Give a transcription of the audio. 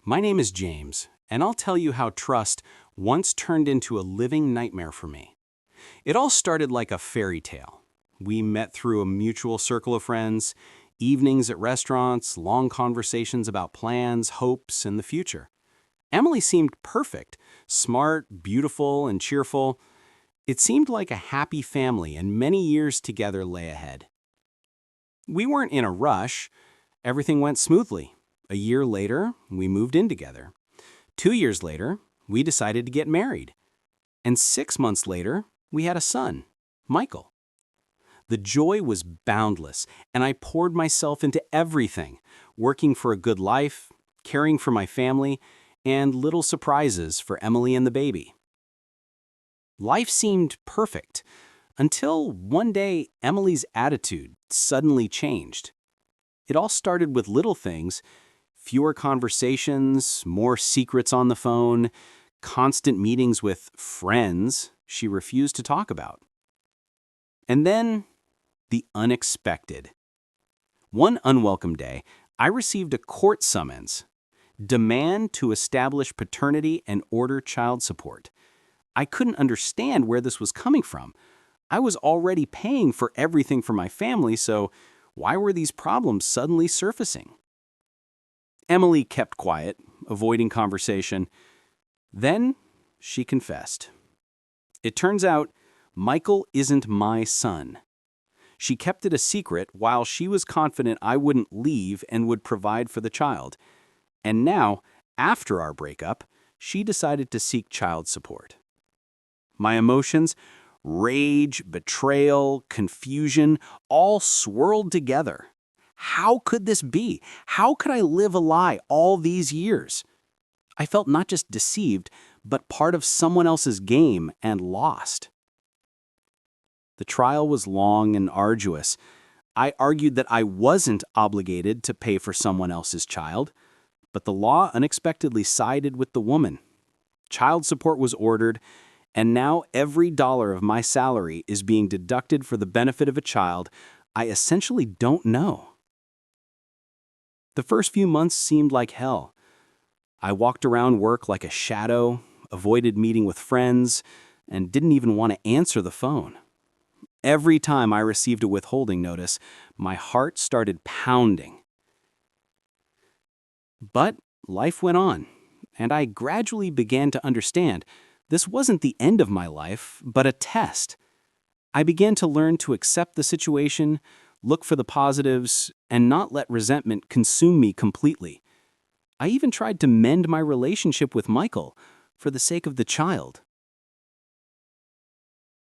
My name is James, and I'll tell you how trust once turned into a living nightmare for me. It all started like a fairy tale. We met through a mutual circle of friends, evenings at restaurants, long conversations about plans, hopes, and the future. Emily seemed perfect, smart, beautiful, and cheerful. It seemed like a happy family, and many years together lay ahead. We weren't in a rush. Everything went smoothly. A year later, we moved in together. 2 years later, we decided to get married. And 6 months later, we had a son, Michael. The joy was boundless, and I poured myself into everything, working for a good life, caring for my family, and little surprises for Emily and the baby. Life seemed perfect until one day Emily's attitude suddenly changed. It all started with little things: fewer conversations, more secrets on the phone, constant meetings with friends she refused to talk about. And then, the unexpected. One unwelcome day, I received a court summons, demand to establish paternity and order child support. I couldn't understand where this was coming from. I was already paying for everything for my family, so why were these problems suddenly surfacing? Emily kept quiet, avoiding conversation. Then she confessed. It turns out Michael isn't my son. She kept it a secret while she was confident I wouldn't leave and would provide for the child. And now, after our breakup, she decided to seek child support. My emotions, rage, betrayal, confusion, all swirled together. How could this be? How could I live a lie all these years? I felt not just deceived, but part of someone else's game and lost. The trial was long and arduous. I argued that I wasn't obligated to pay for someone else's child, but the law unexpectedly sided with the woman. Child support was ordered, and now every dollar of my salary is being deducted for the benefit of a child I essentially don't know. The first few months seemed like hell. I walked around work like a shadow, avoided meeting with friends, and didn't even want to answer the phone. Every time I received a withholding notice, my heart started pounding. But life went on, and I gradually began to understand this wasn't the end of my life, but a test. I began to learn to accept the situation, look for the positives, and not let resentment consume me completely. I even tried to mend my relationship with Michael for the sake of the child.